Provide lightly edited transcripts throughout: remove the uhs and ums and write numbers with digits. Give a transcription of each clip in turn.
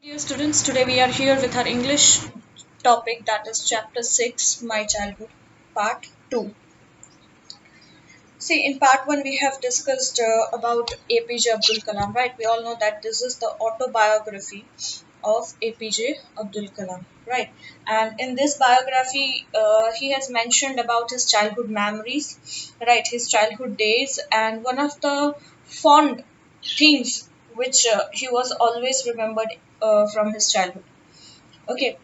Dear students, today we are here with our English topic, that is chapter 6, My Childhood, part 2. See, in part 1 we have discussed about APJ Abdul Kalam, right? We all know that this is the autobiography of APJ Abdul Kalam, right? And in this biography, he has mentioned about his childhood memories, right? His childhood days, and one of the fond things which he was always remembered from his childhood. Okay,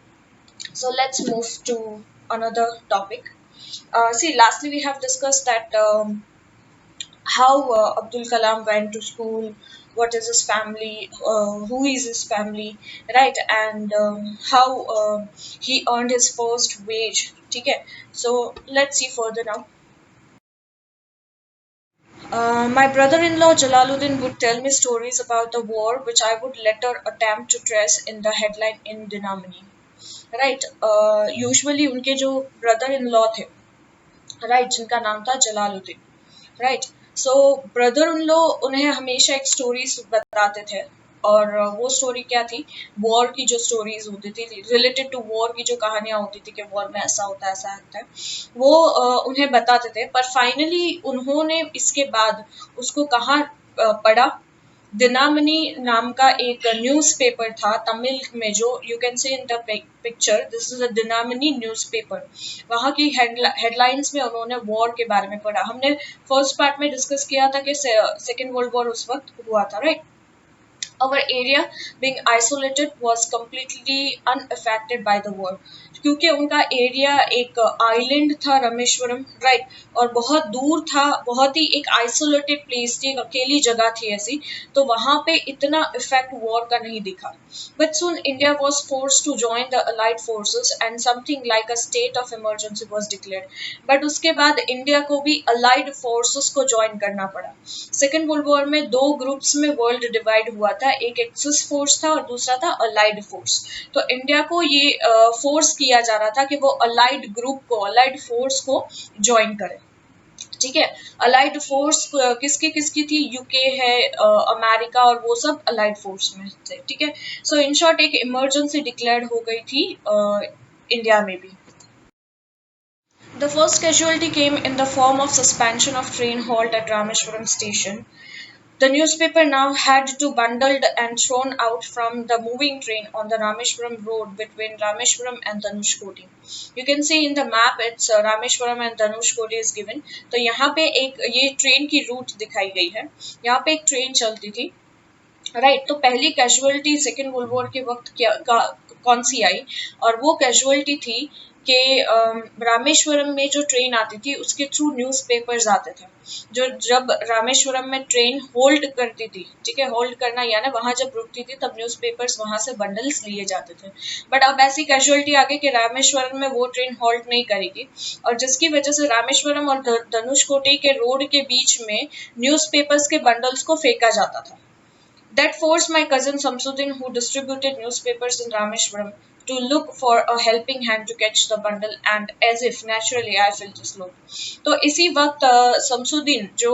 so let's move to another topic. See, lastly, we have discussed that how Abdul Kalam went to school, what is his family, who is his family, right, and how he earned his first wage. Okay, so let's see further now. My brother-in-law Jalaluddin would tell me stories about the war, which I would later attempt to trace in the headline in Dinamini. Right usually उनके जो brother in law थे, right, जिनका नाम था Jalaluddin, right. So brother in law उन्हें हमेशा एक stories बताते थे, और वो स्टोरी क्या थी, वॉर की जो स्टोरीज होती थी, रिलेटेड टू वॉर की जो कहानियां होती थी कि वॉर में ऐसा होता है ऐसा होता है, वो उन्हें बताते थे. पर फाइनली उन्होंने इसके बाद उसको कहाँ पढ़ा, दिनामणि नाम का एक न्यूज़पेपर था तमिल में, जो you can say in the picture, this is a Dinamani newspaper. वहाँ की हेडलाइंस में उन्होंने वॉर के बारे में पढ़ा. हमने फर्स्ट पार्ट में डिस्कस किया था कि सेकेंड वर्ल्ड वॉर उस वक्त हुआ था, right. Our area being isolated was completely unaffected by the war, क्योंकि उनका एरिया एक आइलैंड था, रामेश्वरम, राइट, और बहुत दूर था, बहुत ही एक आइसोलेटेड प्लेस थी, एक अकेली जगह थी ऐसी, तो वहां पे इतना इफेक्ट वॉर का नहीं दिखा. But soon India was force to join the allied forces and something like a state of emergency was declared. But उसके बाद इंडिया को भी अलाइड फोर्सेस को ज्वाइन करना पड़ा. सेकेंड वर्ल्ड वॉर में दो ग्रुप्स में वर्ल्ड डिवाइड हुआ था, एक एक्सिस फोर्स था और दूसरा था अलाइड फोर्स. तो इंडिया को ये फोर्स किया जा रहा था कि वो अलाइड ग्रुप को, अलाइड फोर्स को ज्वाइन करे. ठीक है, अलाइड फोर्स किसकी किसकी थी, यूके है, अमेरिका, और वो सब अलाइड फोर्स में थे. ठीक है, सो इन शॉर्ट एक इमरजेंसी डिक्लेयर्ड हो गई थी इंडिया में भी. The first casualty came in the form of suspension of train halt at Rameshwaram station. The newspaper now had to bundled and thrown out from the moving train on the Rameshwaram road between Rameshwaram and Dhanushkoti. You can see in the map it's Rameshwaram and Dhanushkoti is given. तो यहाँ पे एक ये train की root दिखाई गई है. यहाँ पे एक ट्रेन चलती थी, राइट. तो पहली कैजुअलिटी सेकेंड वर्ल्ड वॉर के वक्त क्या कौन सी आई, और वो कैजुअलिटी थी कि रामेश्वरम में जो ट्रेन आती थी उसके थ्रू न्यूज़पेपर्स आते थे. जो जब रामेश्वरम में ट्रेन होल्ड करती थी, ठीक है, होल्ड करना यानी वहां जब रुकती थी तब न्यूज़पेपर्स वहां से बंडल्स लिए जाते थे. बट अब ऐसी कैजुअलिटी आ गई कि रामेश्वरम में वो ट्रेन होल्ड नहीं करेगी, और जिसकी वजह से रामेश्वरम और धनुषकोटी के रोड के बीच में न्यूज़पेपर्स के बंडल्स को फेंका जाता था. That forced my cousin Samsudin, who distributed newspapers in Rameshwaram, to look for a helping hand to catch the bundle, and as if naturally I felt this look. तो इसी वक्त शमसुद्दीन जो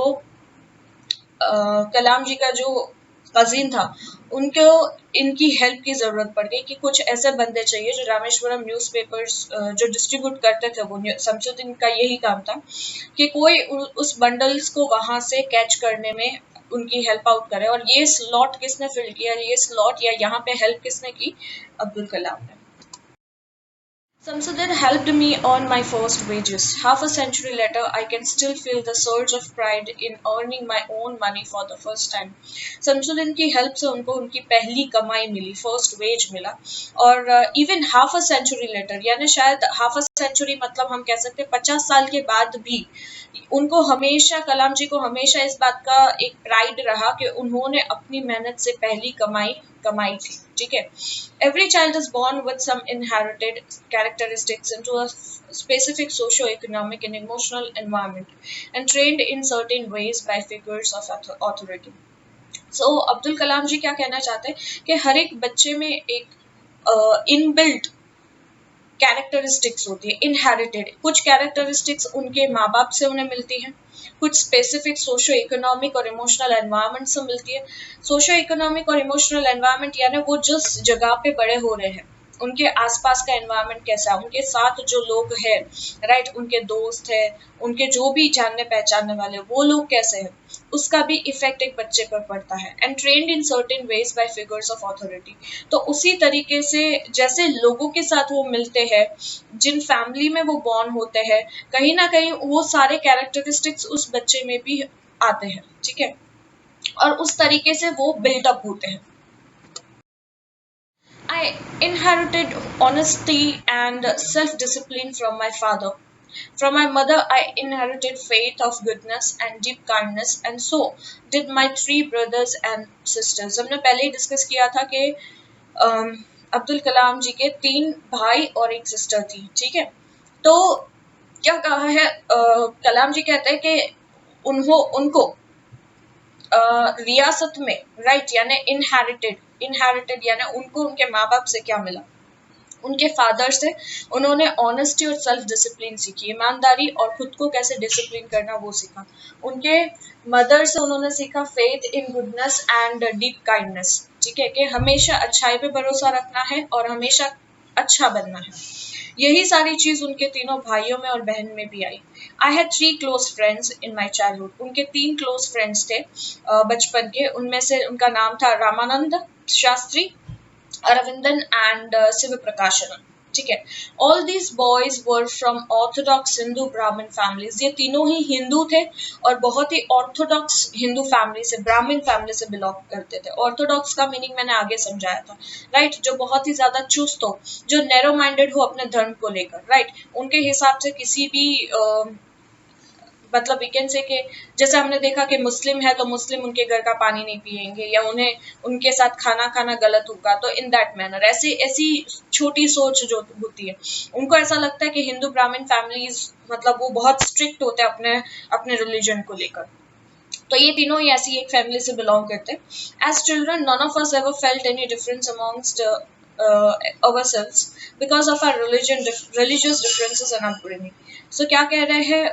कलाम जी का जो कजिन था, उनको इनकी हेल्प की जरूरत पड़ गई कि कुछ ऐसे बंदे चाहिए जो रामेश्वरम न्यूज़पेपर्स जो डिस्ट्रीब्यूट करते थे. वो शमसुद्दीन का यही काम था कि कोई उस बंडल्स को वहां से कैच करने में उनकी हेल्प आउट करे. और ये स्लॉट किसने फिल किया, ये स्लॉट या यहाँ पे हेल्प किसने की, अब्दुल कलाम ने. Samsudin helped me earn my first wages. Half a century later, I can still feel the surge of pride in earning my own money for the first time. Samsudin की help से उनको उनकी पहली कमाई मिली, first wage मिला. और even half a century later, यानी शायद हाफ अ सेंचुरी मतलब हम कह सकते हैं 50 साल के बाद भी उनको हमेशा, कलाम जी को हमेशा इस बात का एक प्राइड रहा कि उन्होंने अपनी मेहनत से पहली कमाई कमाई थी. ठीक है, every child is born with some inherited characteristics into a specific socio-economic and emotional environment and trained in certain ways by figures of authority. So Abdul Kalam जी क्या कहना चाहते हैं कि हर एक बच्चे में एक इनबिल्ट कैरेक्टरिस्टिक्स होती है, इनहेरिटेड. कुछ कैरेक्टरिस्टिक्स उनके माँ बाप से उन्हें मिलती हैं, कुछ स्पेसिफिक सोशो इकोनॉमिक और इमोशनल एनवायरनमेंट से मिलती है। सोशो इकोनॉमिक और इमोशनल एनवायरनमेंट यानी वो जिस जगह पे बड़े हो रहे हैं उनके आसपास का एनवायरनमेंट कैसा है, उनके साथ जो लोग हैं, राइट, उनके दोस्त है, उनके जो भी जानने पहचानने वाले वो लोग कैसे हैं, उसका भी इफेक्ट एक बच्चे पर पड़ता है। And trend in certain veg bye figures of authority, तो उसी तरीके से जैसे लोगों के साथ वो मिलते हैं, जिन फैमिली में वो बॉर्न होते हैं, कहीं ना कहीं वो सारे कैरेक्टरिस्टिक्स उस बच्चे में भी आते हैं, ठीक है, और उस तरीके से वो बिल्डअप होते हैं। I inherited honesty and self-discipline from my father. From my mother, I inherited faith of goodness and deep kindness, and so did my three brothers and sisters. हमने पहले ही डिस्कस किया था कि अब्दुल कलाम जी के 3 भाई और एक सिस्टर थी, ठीक है। तो क्या कहा है, कलाम जी कहते हैं कि उनको रियासत में, राइट, यानी इनहेरिटेड यानी उनको उनके माँ बाप से क्या मिला, उनके फादर से उन्होंने ऑनेस्टी और सेल्फ डिसिप्लिन सीखी, ईमानदारी और खुद को कैसे डिसिप्लिन करना वो सीखा। उनके मदर से उन्होंने सीखा faith in goodness and deep kindness, ठीक है, कि हमेशा अच्छाई पे भरोसा रखना है और हमेशा अच्छा बनना है। यही सारी चीज उनके तीनों भाइयों में और बहन में भी आई। I had 3 close friends in my childhood, उनके 3 क्लोज फ्रेंड्स थे बचपन के, उनमें से उनका नाम था रामानंद शास्त्री, अरविंदन एंड शिव प्रकाशनन, ठीक है। All these boys were from Orthodox Hindu ब्राह्मण फैमिलीज, ये तीनों ही हिंदू थे और बहुत ही ऑर्थोडॉक्स हिंदू फैमिली से, ब्राह्मण फैमिली से बिलोंग करते थे। ऑर्थोडॉक्स का मीनिंग मैंने आगे समझाया था, राइट, जो बहुत ही ज्यादा चुस्त हो, जो नैरो माइंडेड हो अपने धर्म को लेकर, राइट, उनके हिसाब से किसी भी मतलब वी कैन से कि जैसे हमने देखा कि मुस्लिम है तो मुस्लिम उनके घर का पानी नहीं पिएंगे या उन्हें उनके साथ खाना खाना गलत होगा, तो इन दैट मैनर ऐसी ऐसी छोटी सोच जो होती है, उनको ऐसा लगता है कि हिंदू ब्राह्मण फैमिलीज मतलब वो बहुत स्ट्रिक्ट होते हैं अपने अपने रिलीजन को लेकर। तो ये तीनों ही ऐसी एक फैमिली से बिलोंग करते हैं। As children none of us ever felt any difference amongst ourselves because of our religious differences and upbringing. So क्या कह रहे हैं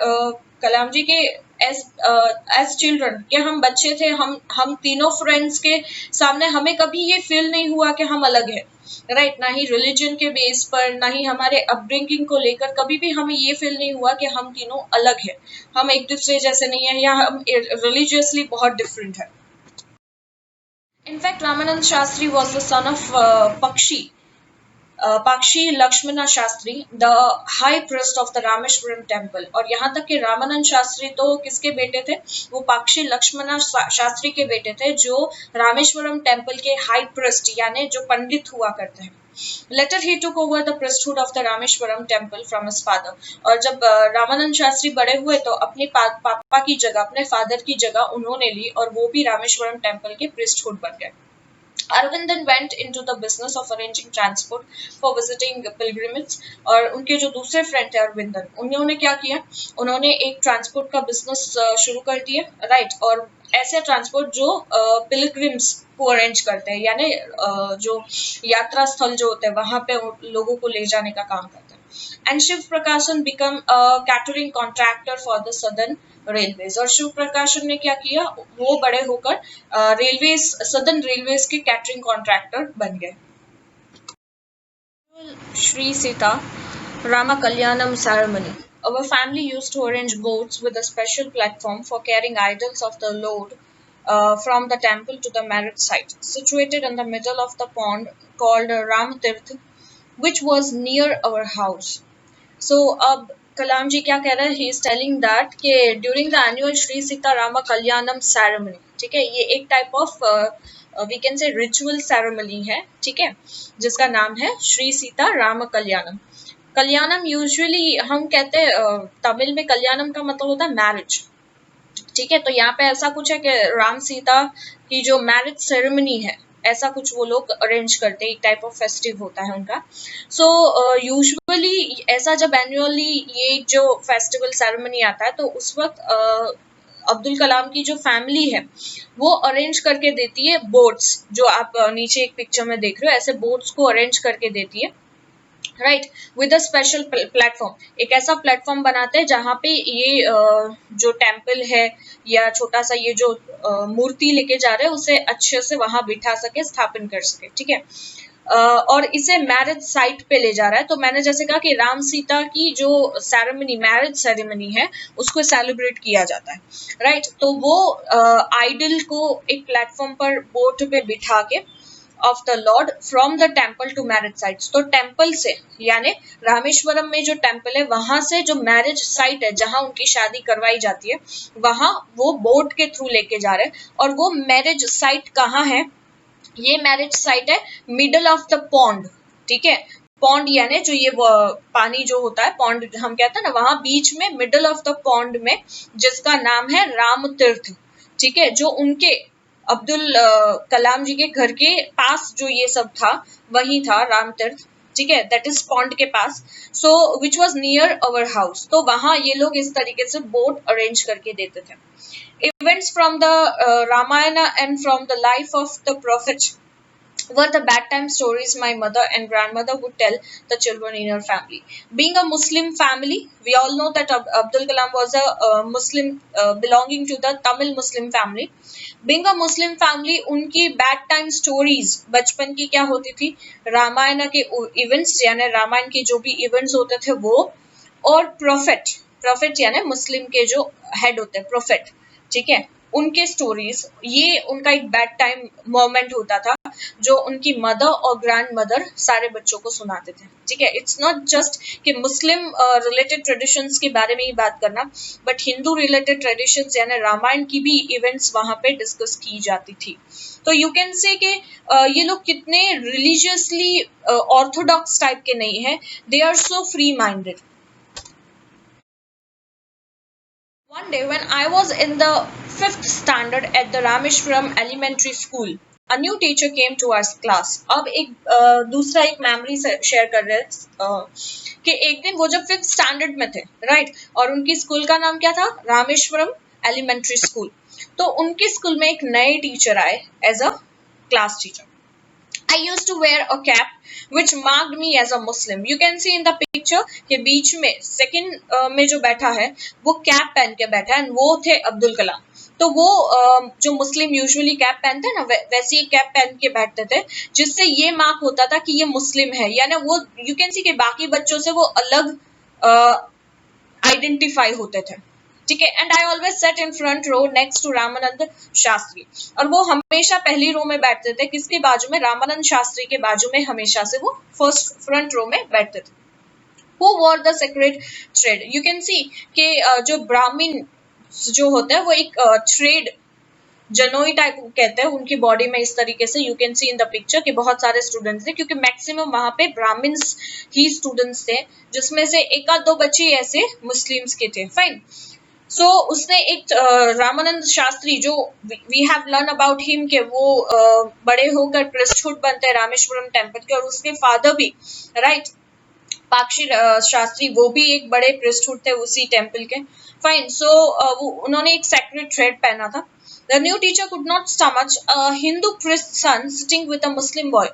कलाम जी के एज चिल्ड्रन कि हम बच्चे थे, हम तीनों फ्रेंड्स के सामने हमें कभी ये फील नहीं हुआ कि हम अलग हैं, राइट, ना ही रिलीजन के बेस पर, ना ही हमारे अपब्रिंगिंग को लेकर कभी भी हमें ये फील नहीं हुआ कि हम तीनों अलग हैं, हम एक दूसरे जैसे नहीं है या हम रिलीजियसली बहुत डिफरेंट है। In fact, Ramanand Shastri was the son of Pakshi Lakshmana Shastri, the high priest of the Rameshwaram temple। और यहाँ तक कि रामानंद शास्त्री तो किसके बेटे थे, वो पाक्षी लक्ष्मणा शास्त्री के बेटे थे जो रामेश्वरम टेम्पल के हाई प्रिस्ट यानी जो पंडित हुआ करते हैं। Later he took over the priesthood of the Rameshwaram temple from his father। और जब रामानंद शास्त्री बड़े हुए तो अपने पापा की जगह, अपने फादर की जगह उन्होंने ली और वो भी रामेश्वरम टेम्पल के priesthood बन गए। Arvind then went into the business of arranging transport for visiting pilgrimages। और उनके जो दूसरे फ्रेंड थे अरविंदन, उन्होंने क्या किया, उन्होंने एक ट्रांसपोर्ट का बिजनेस शुरू कर दिया, राइट, और ऐसे ट्रांसपोर्ट जो पिलग्रिम्स को अरेंज करते हैं यानी जो यात्रा स्थल जो होते हैं वहां पे लोगों को ले जाने का काम करते हैं। एंड शिव प्रकाशन become catering contractor for the southern railways. और शिव प्रकाशन ने क्या किया, वो बड़े होकर रेलवेज, सदर्न रेलवेज के कैटरिंग कॉन्ट्रैक्टर बन गए। Shri Sita Rama Kalyanam ceremony. Our family used to arrange boats with a special platform for carrying idols of the Lord from the temple to the marriage site, situated in the middle of the pond called Ram Tirth, which was near our house. So अब कलाम जी क्या कह रहे हैं, he is telling that कि during the annual Shri Sita Rama Kalyanam ceremony, ठीक है, ये एक type of we can say ritual ceremony है, ठीक है, जिसका नाम है श्री सीता राम कल्याणम। कल्याणम यूजुअली हम कहते हैं तमिल में कल्याणम का मतलब होता है मैरिज, ठीक है, तो यहाँ पे ऐसा कुछ है कि राम सीता की जो मैरिज सेरेमनी है ऐसा कुछ वो लोग अरेंज करते हैं, एक टाइप ऑफ फेस्टिव होता है उनका। सो यूजुअली ऐसा जब एनुअली ये जो फेस्टिवल सेरेमनी आता है तो उस वक्त अब्दुल कलाम की जो फैमिली है वो अरेंज करके देती है बोट्स, जो आप नीचे एक पिक्चर में देख रहे हो, ऐसे बोट्स को अरेंज करके देती है right, with a special platform, एक ऐसा प्लेटफॉर्म बनाते हैं जहाँ पे ये जो टेम्पल है या छोटा सा ये जो मूर्ति लेके जा रहे हैं उसे अच्छे से वहां बिठा सके, स्थापन कर सके, ठीक है। और इसे मैरिज साइट पे ले जा रहा है। तो मैंने जैसे कहा कि राम सीता की जो सेरेमनी, मैरिज सेरेमनी है, उसको सेलिब्रेट किया जाता है, राइट। तो वो आइडल को एक प्लेटफॉर्म पर बोट पे बिठा के of the lord from the temple to marriage sites, तो टेम्पल से यानी रामेश्वरम में जो टेम्पल है वहां से जो मैरिज साइट है जहां उनकी शादी करवाई जाती है वहां वो बोट के थ्रू लेके जा रहे हैं। और वो मैरिज साइट कहाँ है? ये मैरिज साइट है मिडल ऑफ द पॉन्ड, ठीक है। पॉन्ड यानी जो ये पानी जो होता है, पॉन्ड हम कहते हैं ना, वहां बीच में मिडल ऑफ द पॉन्ड में, जिसका नाम है राम तीर्थ, ठीक है। जो उनके अब्दुल कलाम जी के घर के पास जो ये सब था वही था राम तीर्थ, ठीक है, दैट इज पॉन्ड के पास। So which was near our house, तो वहां ये लोग इस तरीके से बोट अरेंज करके देते थे। Events from the Ramayana and from the life of the prophet were the bedtime stories my mother and grandmother would tell the children in her family. Being a Muslim family, we all know that Abdul Kalam was a Muslim belonging to the Tamil Muslim family. Being a Muslim family, उनकी bed time stories बचपन की क्या होती थी? रामायण के events यानी रामायण के जो भी इवेंट्स होते थे वो, और प्रोफेट, प्रोफेट यानी मुस्लिम के जो हेड होते हैं प्रोफेट, ठीक है, उनके स्टोरीज, ये उनका एक बेड टाइम मोमेंट होता था जो उनकी मदर और ग्रैंड मदर सारे बच्चों को सुनाते थे, ठीक है। इट्स नॉट जस्ट कि मुस्लिम रिलेटेड ट्रेडिशंस के बारे में ही बात करना, बट हिंदू रिलेटेड ट्रेडिशंस यानी रामायण की भी इवेंट्स वहां पे डिस्कस की जाती थी। तो यू कैन से कि ये लोग कितने रिलीजियसली ऑर्थोडॉक्स टाइप के नहीं है, they are so free minded. One day when I was in the 5th standard at the Rameshwaram Elementary School, a new teacher came to our class. अब एक दूसरा एक मेमोरी शेयर कर रहे हैं कि एक दिन वो जब 5th स्टैंडर्ड में थे, राइट, और उनकी स्कूल का नाम क्या था? Rameswaram elementary school. तो उनके स्कूल में एक नए टीचर आए as a class teacher. I used to wear a cap which marked me as a Muslim. You can see in the picture के बीच में सेकंड में जो बैठा है वो कैप पहन के बैठा है, वो थे अब्दुल कलाम। तो वो जो मुस्लिम यूजुअली कैप पहनते हैं ना, वैसे ही कैप पहन के बैठते थे, जिससे ये मार्क होता था कि ये मुस्लिम है, यानी वो यू कैन सी कि बाकी बच्चों से वो अलग आइडेंटिफाई होते थे, ठीक है। And I always set in front row next to Ramanand Shastri, और वो हमेशा पहली रो में बैठते थे, किसके बाजू में? रामानंद शास्त्री के बाजू में हमेशा से वो फर्स्ट फ्रंट रो में बैठते थे। Who wore the sacred thread? You can see कि जो ब्राह्मण जो होता है वो एक थ्रेड जनोई टाइप कहते हैं उनकी बॉडी में, इस तरीके से you can see in the picture कि बहुत सारे स्टूडेंट्स थे, क्योंकि मैक्सिमम वहां पे ब्राह्मण्स ही स्टूडेंट्स थे, जिसमें से एक आध दो बच्चे ऐसे मुस्लिम्स के थे, फाइन। सो उसने एक रामानंद शास्त्री जो we have learn about him के वो बड़े होकर प्रेस्टहुड बनते हैं रामेश्वरम टेम्पल के, और उसके फादर भी, राइट, पाक्षी शास्त्री, वो भी एक बड़े प्रेस्टहुड थे उसी टेम्पल के, फाइन। सो उन्होंने एक सेक्रेट थ्रेड पहना था। The new teacher could not stomach a Hindu priest's son sitting with a Muslim boy.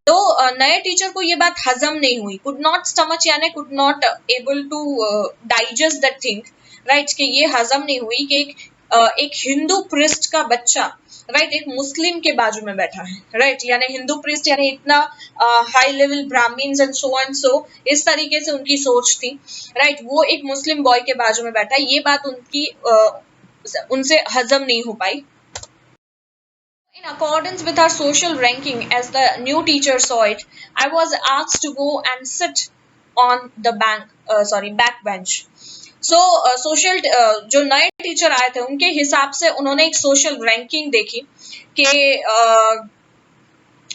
तो नए टीचर को ये बात हजम नहीं हुई, कुड नॉट स्टमच यानी could not able to digest that thing, right, कि ये हजम नहीं हुई कि एक हिंदू प्रिस्ट का बच्चा, राइट, एक मुस्लिम के बाजू में बैठा है, राइट, यानी हिंदू प्रिस्ट यानी इतना high level Brahmins and so, इस तरीके से उनकी सोच थी, राइट, वो एक मुस्लिम बॉय के बाजू में बैठा है, ये बात उनकी उनसे हजम नहीं हो पाई। In accordance with our social ranking, as the new teacher saw it, I was asked to go and sit on the back bench. So social जो नए टीचर आए थे उनके हिसाब से उन्होंने एक सोशल रैंकिंग देखी कि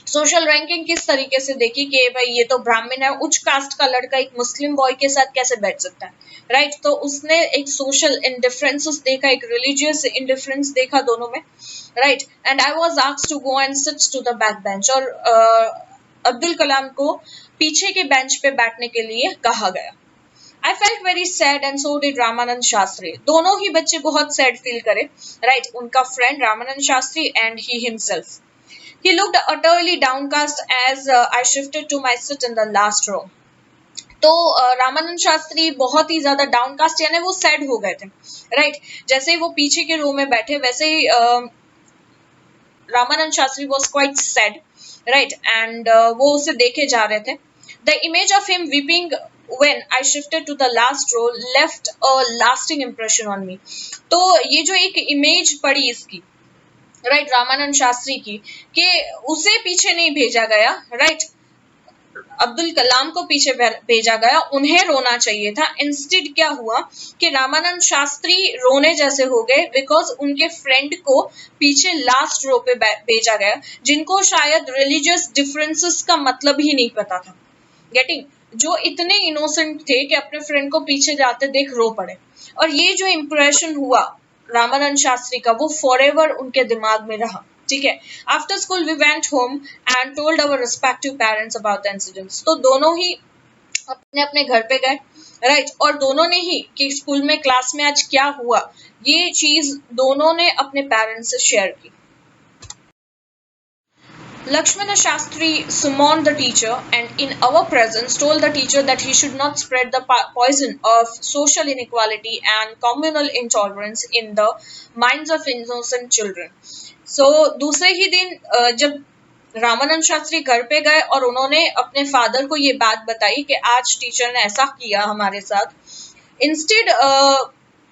सोशल रैंकिंग किस तरीके से देखी कि भाई ये तो ब्राह्मण है, उच्च कास्ट का लड़का एक मुस्लिम बॉय के साथ कैसे बैठ सकता है, राइट। तो उसने एक सोशल इंडिफरेंसेस देखा, एक रिलीजियस इंडिफरेंस देखा दोनों में, right. And I was asked to go and sit to the back bench, और अब्दुल कलाम को पीछे के बेंच पे बैठने के लिए कहा गया। I felt very sad and so did Ramanand Shastri. दोनों ही बच्चे बहुत सैड फील करे, राइट, उनका friend Ramanand Shastri and he himself. He looked utterly downcast as I shifted to my seat in the last row. तो रामानंद शास्त्री बहुत ही ज्यादा डाउनकास्ट यानी वो सैड हो गए थे, राइट। जैसे ही वो पीछे के रो में बैठे वैसे ही Ramanand Shastri was quite sad, right, and वो उसे देखे जा रहे थे। The image of him weeping when I shifted to the last row left a lasting impression on me। तो ये जो एक इमेज पड़ी इसकी, राइट, रामानंद शास्त्री की, कि उसे पीछे नहीं भेजा गया, राइट, अब्दुल कलाम को पीछे भेजा गया, उन्हें रोना चाहिए था। इंस्टेड क्या हुआ कि रामानंद शास्त्री रोने जैसे हो गए बिकॉज उनके फ्रेंड को पीछे लास्ट रो पे भेजा गया, जिनको शायद रिलीजियस डिफरेंसेस का मतलब ही नहीं पता था, गेटिंग, जो इतने इनोसेंट थे कि अपने फ्रेंड को पीछे जाते देख रो पड़े। और ये जो इम्प्रेशन हुआ रामानंद शास्त्री का वो फॉरएवर उनके दिमाग में रहा, ठीक है। After school we went home and told our respective parents about the incidents. तो दोनों ही अपने अपने घर पे गए, राइट, और दोनों ने ही कि स्कूल में क्लास में आज क्या हुआ ये चीज दोनों ने अपने पेरेंट्स से शेयर की। Lakshmana Shastri summoned the teacher and in our presence told the teacher that he should not spread the poison of social inequality and communal intolerance in the minds of innocent children। So दूसरे ही दिन जब रामानंद शास्त्री घर पे गए और उन्होंने अपने father को ये बात बताई कि आज टीचर ने ऐसा किया हमारे साथ, इंस्टेड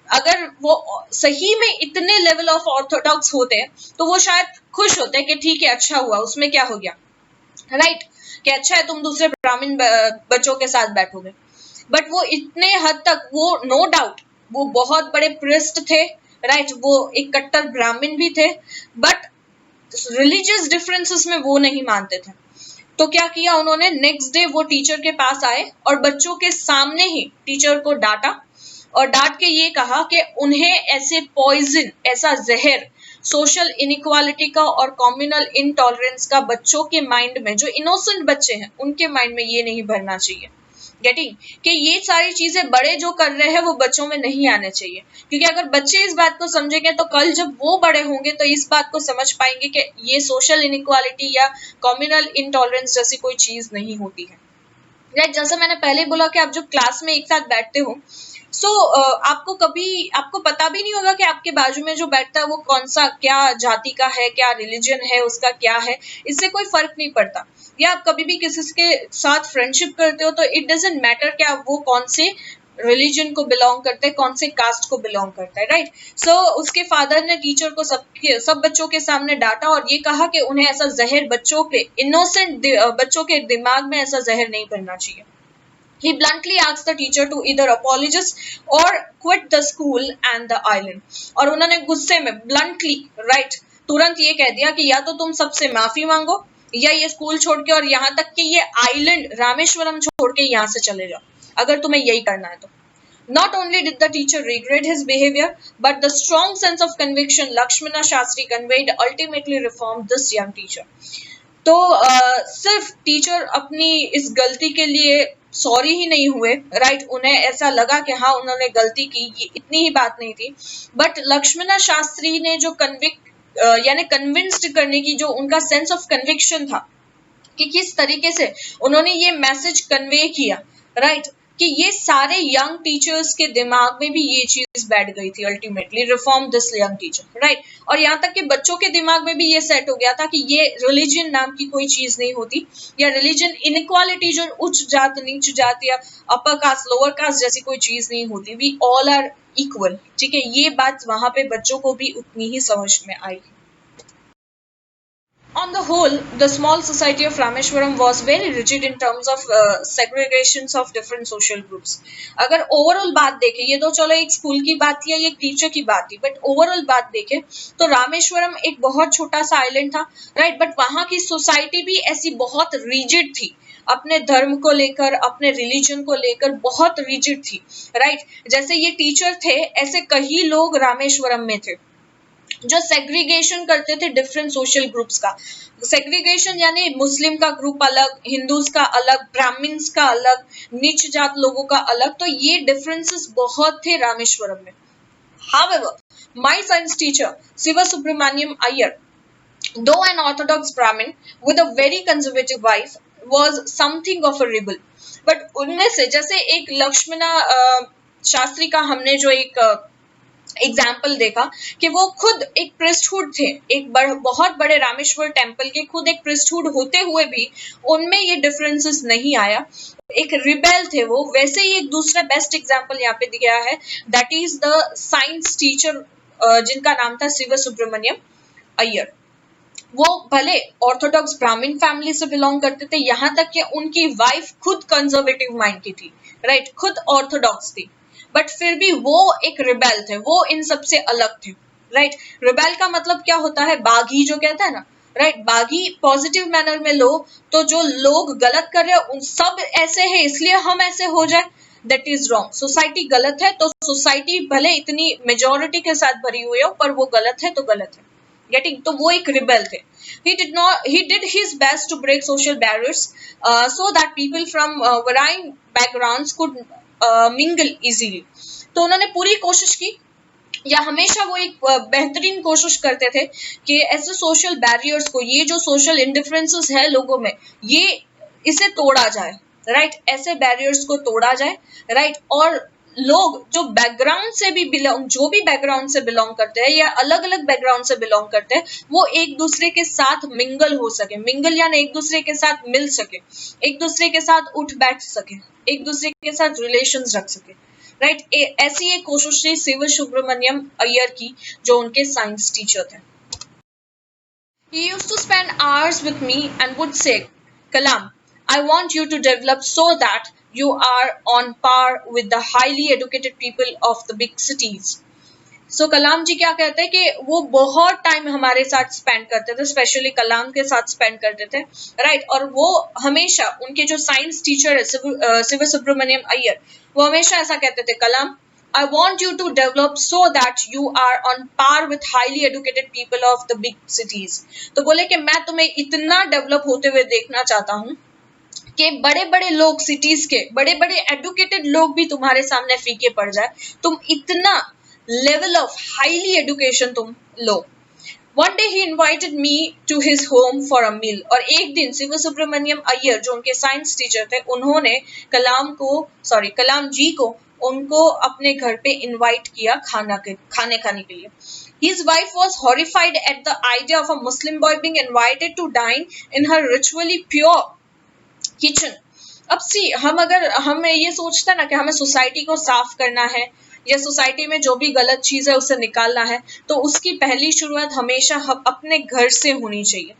अगर वो सही में इतने लेवल ऑफ ऑर्थोडॉक्स होते तो वो शायद खुश होते कि ठीक है अच्छा हुआ, उसमें क्या हो गया, राइट, कि अच्छा है तुम दूसरे ब्राह्मण बच्चों के साथ बैठोगे। बट वो इतने हद तक, वो नो डाउट वो बहुत बड़े प्रिस्ट थे, राइट, वो एक कट्टर ब्राह्मण भी थे, बट रिलीजियस डिफरेंसेस में वो नहीं मानते थे। तो क्या किया उन्होंने, नेक्स्ट डे वो टीचर के पास आए और बच्चों के सामने ही टीचर को डांटा और डांट के ये कहा कि उन्हें ऐसे पॉइजन, ऐसा जहर सोशल इनइक्वालिटी का और कम्युनल इनटॉलरेंस का बच्चों के माइंड में, जो इनोसेंट बच्चे हैं उनके माइंड में ये नहीं भरना चाहिए, गेटिंग, कि ये सारी चीजें बड़े जो कर रहे हैं वो बच्चों में नहीं आने चाहिए। क्योंकि अगर बच्चे इस बात को समझेंगे तो कल जब वो बड़े होंगे तो इस बात को समझ पाएंगे कि ये सोशल इनइक्वालिटी या कम्युनल इनटॉलरेंस जैसी कोई चीज नहीं होती है, राइट। जैसे मैंने पहले बोला कि आप जब क्लास में एक साथ बैठते हो आपको पता भी नहीं होगा कि आपके बाजू में जो बैठता है वो कौन सा, क्या जाति का है, क्या रिलीजन है उसका, क्या है, इससे कोई फर्क नहीं पड़ता। या आप कभी भी किसी के साथ फ्रेंडशिप करते हो तो इट डजंट मैटर कि आप वो कौन से रिलीजन को बिलोंग करते हैं, कौन से कास्ट को बिलोंग करता है, राइट। सो उसके फादर ने टीचर को सब बच्चों के सामने डांटा और ये कहा कि उन्हें ऐसा जहर बच्चों के इनोसेंट बच्चों के दिमाग में ऐसा जहर नहीं भरना चाहिए। He bluntly asked the teacher to either apologize or quit the school and the island। और उन्होंने गुस्से में bluntly, right, तुरंत ये कह दिया कि या तो तुम सबसे माफी मांगो या ये स्कूल छोड़ के और यहाँ तक कि ये आइलैंड रामेश्वरम छोड़ के यहाँ से चले जाओ, अगर तुम्हें यही करना है तो। Not only did the teacher regret his behavior, but the strong sense of conviction Lakshmana Shastri conveyed ultimately reformed this young teacher। तो सिर्फ टीचर अपनी इस गलती के लिए सॉरी ही नहीं हुए, राइट, उन्हें ऐसा लगा कि हाँ उन्होंने गलती की, ये इतनी ही बात नहीं थी, बट लक्ष्मणा शास्त्री ने जो यानी कन्विंस्ड करने की जो उनका सेंस ऑफ कन्विक्शन था कि किस तरीके से उन्होंने ये मैसेज कन्वे किया, राइट, कि ये सारे यंग टीचर्स के दिमाग में भी ये चीज बैठ गई थी, ultimately reform this young teacher, right. और यहाँ तक कि बच्चों के दिमाग में भी ये सेट हो गया था कि ये रिलीजन नाम की कोई चीज नहीं होती, या रिलीजन इनइक्वालिटी जो उच्च जात नीच जात या अपर कास्ट लोअर कास्ट जैसी कोई चीज नहीं होती, वी ऑल आर इक्वल, ठीक है। ये बात वहां पे बच्चों को भी उतनी ही समझ में आई। On the whole, the small society of Rameshwaram was very rigid in terms of segregations of different social groups। अगर ओवरऑल बात देखें, ये तो चलो एक स्कूल की बात थी या एक टीचर की बात थी, बट ओवरऑल बात देखें तो रामेश्वरम एक बहुत छोटा सा आइलैंड था, राइट, बट वहां की सोसाइटी भी ऐसी बहुत रिजिड थी, अपने धर्म को लेकर, अपने रिलीजन को लेकर बहुत रिजिड थी, राइट। जैसे ये टीचर थे, ऐसे कई लोग रामेश्वरम में थे जो सेग्रीगेशन करते थे डिफरेंट सोशल ग्रुप्स का। सेग्रीगेशन यानी मुस्लिम का ग्रुप अलग, हिंदूज का अलग, ब्राह्मण्स का अलग, नीच जात लोगों का अलग, तो ये डिफरेंसेस बहुत थे रामेश्वरम में। However, my science teacher Siva Subramaniam Iyer, though an orthodox Brahmin with a very conservative was something of a rebel. But उनमें से जैसे एक लक्ष्मणा शास्त्री का हमने जो एक एग्जाम्पल देखा कि वो खुद एक प्रिस्टहुड थे, एक बहुत बड़े रामेश्वर टेम्पल के खुद एक प्रिस्टहुड होते हुए भी उनमें ये डिफरेंसेस नहीं आया, एक रिबेल थे वो। वैसे ही एक दूसरा बेस्ट एग्जाम्पल यहाँ पे दिया है, that is the science teacher जिनका नाम था शिव सुब्रमण्यम अय्यर। वो भले ऑर्थोडॉक्स ब्राह्मण फैमिली से बिलोंग करते थे, यहाँ तक कि उनकी वाइफ खुद कंजर्वेटिव माइंड की थी, राइट, खुद ऑर्थोडॉक्स थी, बट फिर भी वो एक रिबेल थे, वो इन सबसे अलग थे, राइट। रिबेल का मतलब क्या होता है, बागी जो कहता है ना, राइट, बागी पॉजिटिव मैनर में लो, तो जो लोग गलत कर रहे हैं उन सब ऐसे हैं इसलिए हम ऐसे हो जाए, दैट इज रॉन्ग। सोसाइटी गलत है तो सोसाइटी भले इतनी मेजोरिटी के साथ भरी हुई हो, पर वो गलत है तो गलत है, गेटिंग। तो वो एक रिबेल थे। he did his best to break social barriers so that people from varying backgrounds could mingle easily। तो उन्होंने पूरी कोशिश की, या हमेशा वो एक बेहतरीन कोशिश करते थे कि ऐसे सोशल बैरियर्स को, ये जो सोशल इंडिफरेंसेस है लोगों में, ये इसे तोड़ा जाए, राइट, ऐसे बैरियर्स को तोड़ा जाए, राइट। और लोग जो बैकग्राउंड से भी बिलोंग, जो भी बैकग्राउंड से बिलोंग करते हैं या अलग अलग बैकग्राउंड से बिलोंग करते हैं, वो एक दूसरे के साथ मिंगल हो सके, मिंगल यानी एक दूसरे के साथ मिल सके, एक दूसरे के साथ उठ बैठ सके, एक दूसरे के साथ रिलेशंस रख सके, राइट। ऐसी एक कोशिश थी शिव सुब्रमण्यम अय्यर की, जो उनके साइंस टीचर थे। He used to spend hours with me and would say, Kalam, I want you to develop so that you are on par with the highly educated people of the big cities. So कलाम जी क्या कहते हैं कि वो बहुत time हमारे साथ spend करते थे, स्पेशली कलाम के साथ स्पेंड करते थे, राइट। और वो हमेशा, उनके जो साइंस टीचर है शिव सुब्रमण्यम अय्यर, वो हमेशा ऐसा कहते थे, कलाम, I want you to develop so that you are on par with highly educated people of the big cities. तो बोले कि मैं तुम्हें इतना डेवलप होते हुए देखना चाहता हूँ कि बड़े बड़े लोग, सिटीज के बड़े बड़े एडुकेटेड लोग भी तुम्हारे सामने फीके पड़ जाए, तुम इतना लेवल ऑफ हाईली एजुकेशन तुम लो। One day he invited me to his home for a meal। और एक दिन शिव सुब्रमण्यम अय्यर जो उनके साइंस टीचर थे, उन्होंने कलाम जी को उनको अपने घर पे इनवाइट किया खाने खाने के लिए। His wife was horrified at the idea of a Muslim boy being invited to dine in her ritually pure kitchen। अब हमें ये सोचता ना कि हमें सोसाइटी को साफ करना है या सोसाइटी में जो भी गलत चीज है उसे निकालना है, तो उसकी पहली शुरुआत हमेशा अपने घर से होनी चाहिए।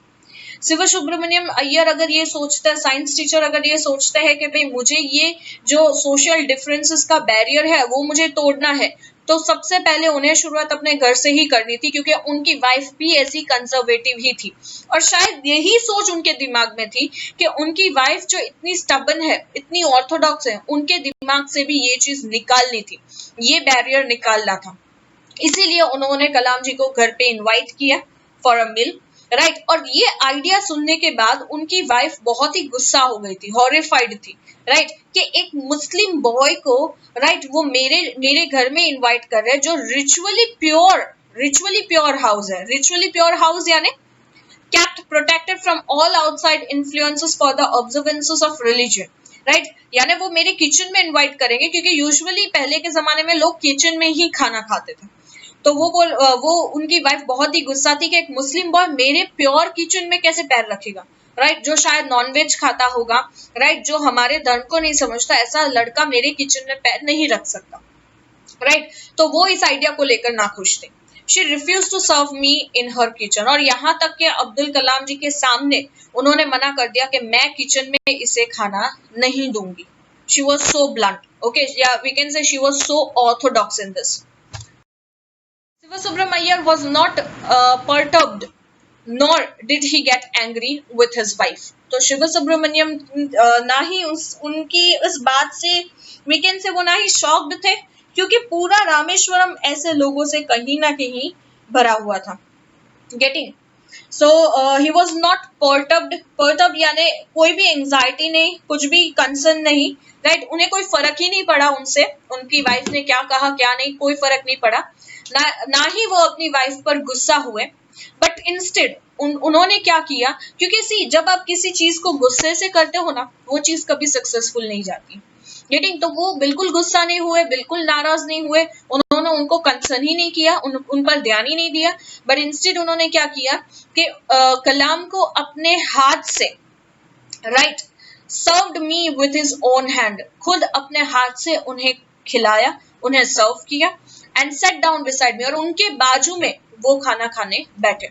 शिव सुब्रमण्यम अय्यर अगर ये सोचता है, साइंस टीचर अगर ये सोचता है कि भाई मुझे ये जो सोशल डिफरेंसेस का बैरियर है वो मुझे तोड़ना है, तो सबसे पहले उन्हें शुरुआत अपने घर से ही करनी थी, क्योंकि उनकी वाइफ भी ऐसी कंजर्वेटिव ही थी। और शायद यही सोच उनके दिमाग में थी कि उनकी वाइफ जो इतनी स्टबन है, इतनी ऑर्थोडॉक्स है, उनके दिमाग से भी ये चीज निकालनी थी, ये बैरियर निकालना था। इसीलिए उन्होंने कलाम जी को घर पे इन्वाइट किया फॉर अ मील, राइट। और ये आइडिया सुनने के बाद उनकी वाइफ बहुत ही गुस्सा हो गई थी, हॉरिफाइड थी, राइट, कि एक मुस्लिम बॉय को, राइट, वो मेरे घर में इनवाइट कर रहे हैं, जो रिचुअली प्योर हाउस है। रिचुअली प्योर हाउस यानी kept protected from all outside influences for the observances of religion, right. यानी वो मेरे किचन में इनवाइट करेंगे, क्योंकि यूजुअली पहले के जमाने में लोग किचन में ही खाना खाते थे। तो वो उनकी वाइफ बहुत ही गुस्सा थी कि एक मुस्लिम बॉय मेरे प्योर किचन में कैसे पैर रखेगा, राइट, जो शायद नॉनवेज खाता होगा, राइट, जो हमारे धर्म को नहीं समझता, ऐसा लड़का मेरे किचन में पैर नहीं रख सकता, राइट। तो वो इस आइडिया को लेकर नाखुश थे। She refused to serve me in her kitchen। और यहाँ तक कि अब्दुल कलाम जी के सामने उन्होंने मना कर दिया कि मैं किचन में इसे खाना नहीं दूंगी। She was so blunt, okay, yeah, we can say she was so orthodox in this। Shiva Subramanian was not perturbed nor did he get angry with his wife। तो शिव सुब्रमण्यम ना ही उनकी उस बात से, we can say, वो ना ही shocked थे, क्योंकि पूरा रामेश्वरम ऐसे लोगों से कहीं ना कहीं भरा हुआ था, getting. So he was not perturbed यानी कोई भी एंजाइटी नहीं, कुछ भी कंसर्न नहीं, राइट। उन्हें कोई फर्क ही नहीं पड़ा उनसे, उनकी वाइफ ने क्या कहा क्या नहीं, कोई फर्क नहीं पड़ा, ना ही वो अपनी वाइफ पर गुस्सा हुए, बट इंस्टेड उन्होंने क्या किया, क्योंकि सी जब आप किसी चीज को गुस्से से करते हो ना, वो चीज कभी सक्सेसफुल नहीं जाती। गेटिंग, तो वो बिल्कुल गुस्सा नहीं हुए, बिल्कुल नाराज नहीं हुए, उन्होंने उनको कंसर्न ही नहीं किया, उन पर ध्यान ही नहीं दिया, बट इंस्टेड उन्होंने क्या किया कि कलाम को अपने हाथ से, right, served me with his own hand, खुद अपने हाथ से उन्हें खिलाया, उन्हें सर्व किया, and set down beside me, और उनके बाजू में वो खाना खाने बैठे।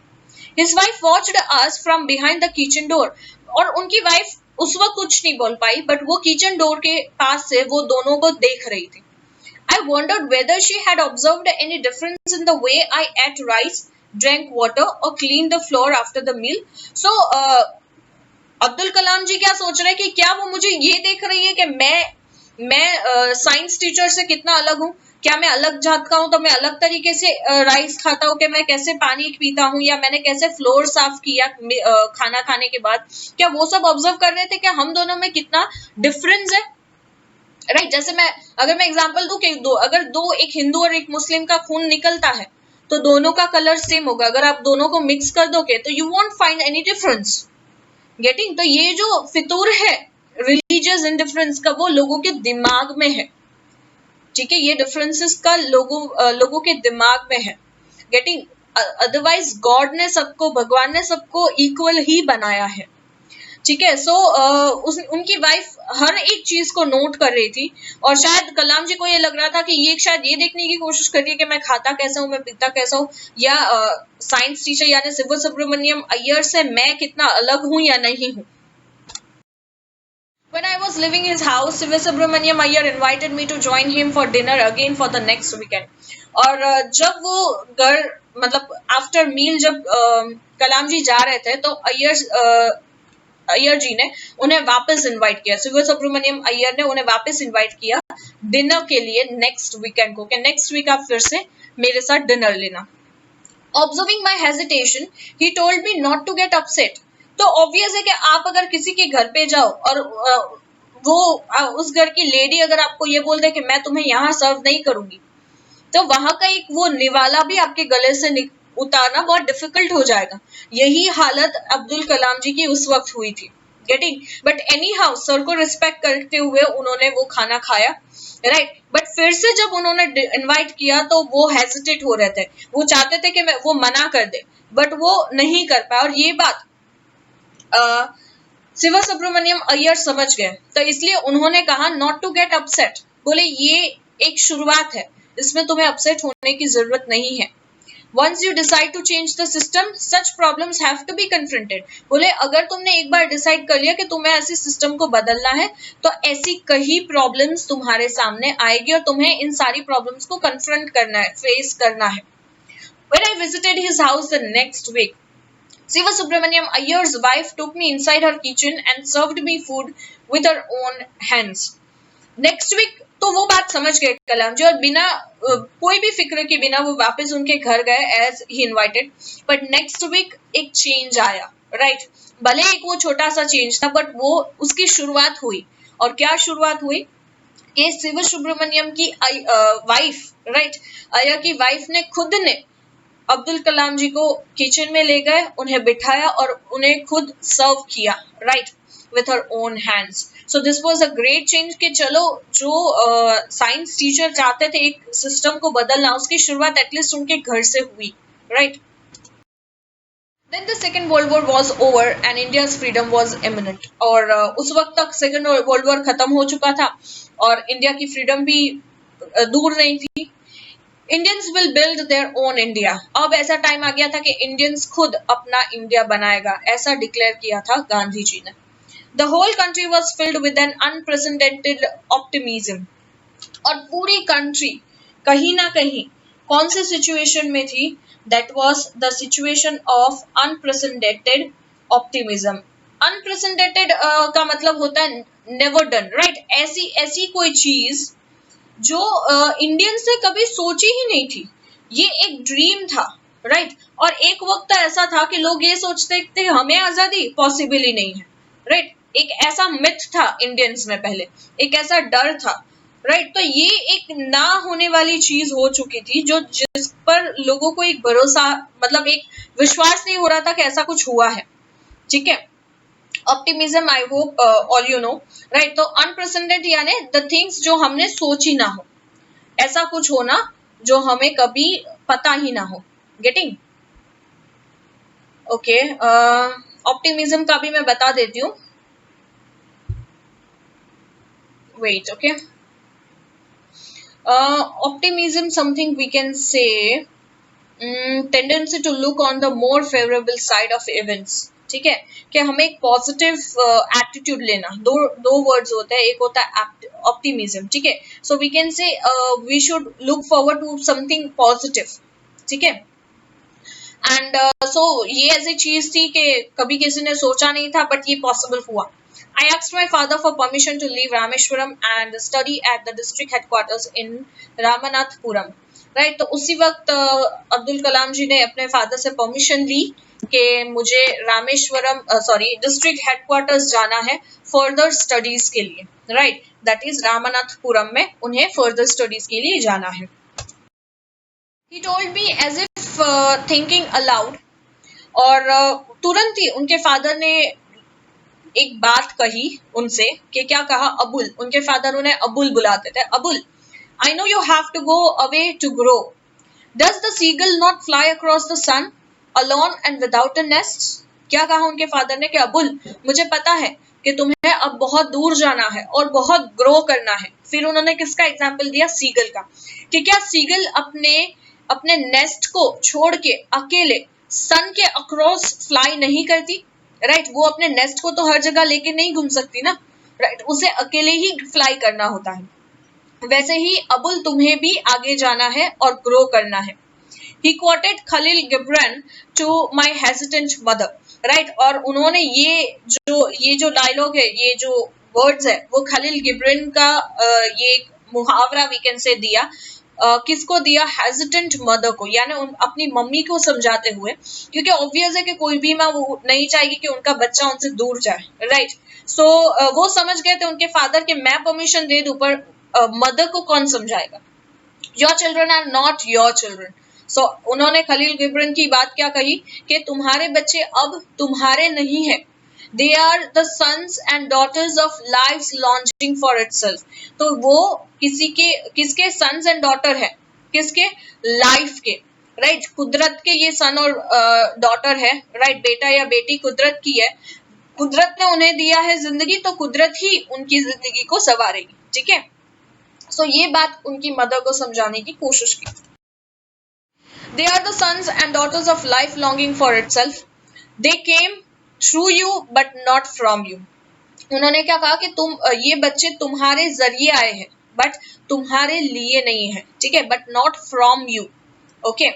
His wife watched us from behind the kitchen door, और उनकी वाइफ उस वक्त कुछ नहीं बोल पाई, बट वो किचन डोर के पास से वो दोनों को देख रही थी। I wondered whether she had observed any difference in the way I ate rice, drank water, or cleaned the floor after the meal. So, Abdul Kalam जी क्या सोच रहे हैं कि क्या वो मुझे ये देख रही है कि मैं साइंस टीचर से कितना अलग हूँ, क्या मैं अलग जात का हूँ तो मैं अलग तरीके से राइस खाता हूँ, कि मैं कैसे पानी पीता हूँ, या मैंने कैसे फ्लोर साफ किया खाना खाने के बाद, क्या वो सब ऑब्जर्व कर रहे थे, क्या हम दोनों में कितना डिफरेंस है, राइट। जैसे अगर मैं एग्जांपल दूं कि अगर एक हिंदू और एक मुस्लिम का खून निकलता है तो दोनों का कलर सेम होगा, अगर आप दोनों को मिक्स कर दोगे तो you won't find any difference. Getting, तो ये जो फितूर है रिलीजियस इंडिफरेंस का, वो लोगों के दिमाग में है, ठीक है, ये डिफरेंसेस का लोगों के दिमाग में है। गेटिंग, अदरवाइज गॉड ने सबको, भगवान ने सबको इक्वल ही बनाया है, ठीक है। सो उनकी वाइफ हर एक चीज को नोट कर रही थी, और शायद कलाम जी को ये लग रहा था कि ये शायद ये देखने की कोशिश कर रही है कि मैं खाता कैसा हूँ, मैं पीता कैसा हूँ, या साइंस टीचर यानी सिविल सुब्रमण्यम अय्यर से मैं कितना अलग हूँ या नहीं हूँ। When I was living in his house, Siva Subramaniam Iyer invited me to join him for dinner again for the next weekend. और जब वो घर, मतलब आफ्टर मील जब कलाम जी जा रहे थे तो अय्यर जी ने उन्हें वापस इनवाइट किया, शिव सुब्रमण्यम अय्यर ने उन्हें वापस इनवाइट किया डिनर के लिए नेक्स्ट वीकेंड को, कि नेक्स्ट वीक आप फिर से मेरे साथ डिनर लेना। Observing my hesitation he told me not to get upset. तो ऑब्वियस है कि आप अगर किसी के घर पे जाओ और उस घर की लेडी अगर आपको ये बोल दे कि मैं तुम्हें यहाँ सर्व नहीं करूंगी, तो वहां का एक वो निवाला भी आपके गले से उतारना बहुत डिफिकल्ट हो जाएगा। यही हालत अब्दुल कलाम जी की उस वक्त हुई थी। Getting, but any how sir को रिस्पेक्ट करते हुए उन्होंने वो खाना खाया, राइट। बट फिर से जब उन्होंने इनवाइट किया तो वो हेजिटेट हो रहे थे, वो चाहते थे कि वो मना कर दे, बट वो नहीं कर पाया, और ये बात शिवा सुब्रमण्यम अय्यर समझ गए, तो इसलिए उन्होंने कहा नॉट टू गेट अपसेट, बोले ये एक शुरुआत है, इसमें तुम्हें अपसेट होने की जरूरत नहीं है। Once you decide to change the system, such problems have to be confronted. बोले अगर तुमने एक बार डिसाइड कर लिया कि तुम्हें ऐसे सिस्टम को बदलना है, तो ऐसी कई प्रॉब्लम्स तुम्हारे सामने आएगी और तुम्हें इन सारी प्रॉब्लम्स को कन्फ्रंट करना है, फेस करना है। When I visited his house the next week, Siva Subramaniam Iyer's wife took me inside her kitchen and served me food with her own hands. Next week तो वो बात समझ गए कलाम जी, और बिना कोई भी फिक्र के बिना वो वापस उनके घर गए as he invited. But next week एक चेंज आया, राइट। भले एक वो छोटा सा चेंज था, बट वो उसकी शुरुआत हुई। और क्या शुरुआत हुई कि शिव सुब्रमण्यम की वाइफ, राइट, अय्यर की वाइफ ने खुद ने अब्दुल कलाम जी को किचन में ले गए, उन्हें बिठाया और उन्हें खुद सर्व किया, right, with her own hands. So this was a great change कि चलो जो साइंस टीचर चाहते थे एक सिस्टम को बदलना, उसकी शुरुआत एटलीस्ट उनके घर से हुई, right? Then the Second World War was over and India's freedom was imminent. और उस वक्त तक सेकेंड वर्ल्ड वॉर खत्म हो चुका था और इंडिया की फ्रीडम भी दूर नहीं थी। Indians will build their own India. अब ऐसा टाइम आ गया था कि इंडियंस खुद अपना इंडिया बनाएगा, ऐसा डिक्लेयर किया था गांधी जी ने। The whole country was filled with an unprecedented optimism. और पूरी कंट्री कहीं ना कहीं कौन से सिचुएशन में थी? That was the situation of unprecedented optimism. Unprecedented का मतलब होता है never done, right? ऐसी कोई चीज जो इंडियंस ने कभी सोची ही नहीं थी। ये एक ड्रीम था, राइट। और एक वक्त ऐसा था कि लोग ये सोचते थे हमें आजादी पॉसिबल ही नहीं है, राइट। एक ऐसा मिथ था इंडियंस में पहले, एक ऐसा डर था, राइट। तो ये एक ना होने वाली चीज हो चुकी थी, जो जिस पर लोगों को एक भरोसा, मतलब एक विश्वास नहीं हो रहा था कि ऐसा कुछ हुआ है। ठीक है, optimism, I hope all you know, right. तो अनप्रेसिडेंटेड यानी द थिंग्स जो हमने सोची ना हो, ऐसा कुछ होना जो हमें कभी पता ही ना हो। गेटिंग? ओके, ऑप्टिमिज्म का भी मैं बता देती हूँ, wait. Okay, optimism, something we can say, tendency to look on the more favorable side of events। ठीक है, कि हमें एक पॉजिटिव एटीट्यूड लेना। दो वर्ड्स होते हैं, एक होता है ऑप्टिमिज्म। ठीक है, so we can say we should look forward to something positive. ठीक है, एंड सो ये ऐसी चीज थी कि कभी किसी ने सोचा नहीं था, बट ये पॉसिबल हुआ। I asked my father for permission to leave Rameshwaram and study at the district headquarters in Ramanathapuram। Right, तो उसी वक्त अब्दुल कलाम जी ने अपने फादर से परमिशन ली कि मुझे रामेश्वरम, सॉरी, डिस्ट्रिक्ट हेडक्वार्टर्स जाना है फर्दर स्टडीज के लिए। राइट, दैट इज रामनाथपुरम में उन्हें फर्दर स्टडीज के लिए जाना है। He told me as if thinking aloud, और तुरंत ही उनके फादर ने एक बात कही उनसे, कि क्या कहा, अबुल, उनके फादर उन्हें अबुल बुलाते थे। Abul, I know you have to go away to grow. Does the seagull not fly across the sun alone and without a nest? क्या कहा उनके फादर ने कि अबुल, मुझे पता है कि तुम्हें अब बहुत दूर जाना है और बहुत ग्रो करना है। फिर उन्होंने किसका एग्जाम्पल दिया? सीगल का, कि क्या सीगल अपने अपने नेस्ट को छोड़ के अकेले सन के अक्रॉस फ्लाई नहीं करती? राइट, वो अपने नेस्ट को तो हर जगह लेके नहीं घूम सकती ना। राइट, उसे अकेले ही फ्लाई करना होता है। वैसे ही अबुल, तुम्हें भी आगे जाना है और ग्रो करना है। He quoted Khalil Gibran to my hesitant mother, right. और उन्होंने ये जो डायलॉग है, ये जो वर्ड्स है, वो खलील गिब्रन का ये मुहावरा वी कैन से दिया। किसको दिया? हेजिटेंट मदर को, यानी अपनी मम्मी को समझाते हुए, क्योंकि ऑब्वियस है कि कोई भी माँ वो नहीं चाहेगी कि उनका बच्चा उनसे दूर जाए। राइट, सो वो समझ गए थे उनके फादर के मैं परमिशन दे दूं, पर मदर को कौन समझाएगा? Your children are not your children. So उन्होंने खलील गिब्रन की बात क्या कही कि तुम्हारे बच्चे अब तुम्हारे नहीं है। They are the sons and daughters of life longing for itself. तो वो किसके सन्स एंड डॉटर है? किसके? लाइफ के। राइट, कुदरत के ये सन और डॉटर है। राइट, बेटा या बेटी कुदरत की है। कुदरत ने उन्हें दिया है जिंदगी, तो कुदरत ही उनकी जिंदगी को संवारेगी। ठीक है, सो ये बात उनकी मदर को समझाने की कोशिश की। They are the sons and daughters of life longing for itself. They came through you but not from you. उन्होंने क्या कहा कि ये बच्चे तुम्हारे जरिए आए हैं, बट तुम्हारे लिए नहीं है। ठीक है, but not from you. Okay,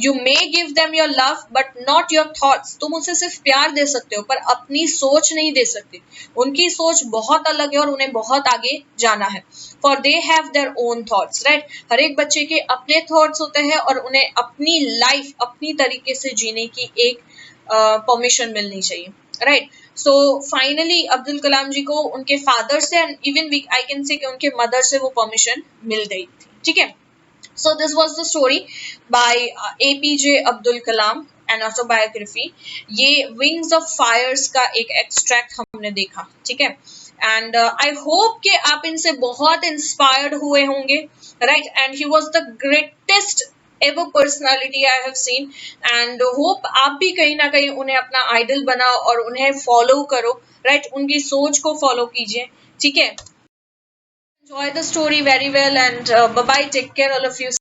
you may give them your love but not your thoughts. तुम उसे सिर्फ प्यार दे सकते हो, पर अपनी सोच नहीं दे सकते। उनकी सोच बहुत अलग है और उन्हें बहुत आगे जाना है। For they have their own thoughts. Right, हर एक बच्चे के अपने थॉट्स होते हैं और उन्हें अपनी लाइफ अपनी तरीके से जीने की एक परमिशन मिलनी चाहिए। Right, so finally Abdul Kalam जी को उनके फादर से and even I can say उनके मदर से वो परमिशन मिल गई थी। ठीक है, so this was the story by APJ Abdul Kalam, an autobiography। ये Wings of Fires का एक extract हमने देखा। ठीक है, and I hope कि आप इनसे बहुत inspired हुए होंगे। right, and he was the greatest ever personality I have seen, and hope आप भी कहीं ना कहीं उन्हें अपना idol बनाओ और उन्हें follow करो। right, उनकी सोच को follow कीजिए। ठीक है, enjoy the story very well, and bye bye, take care all of you।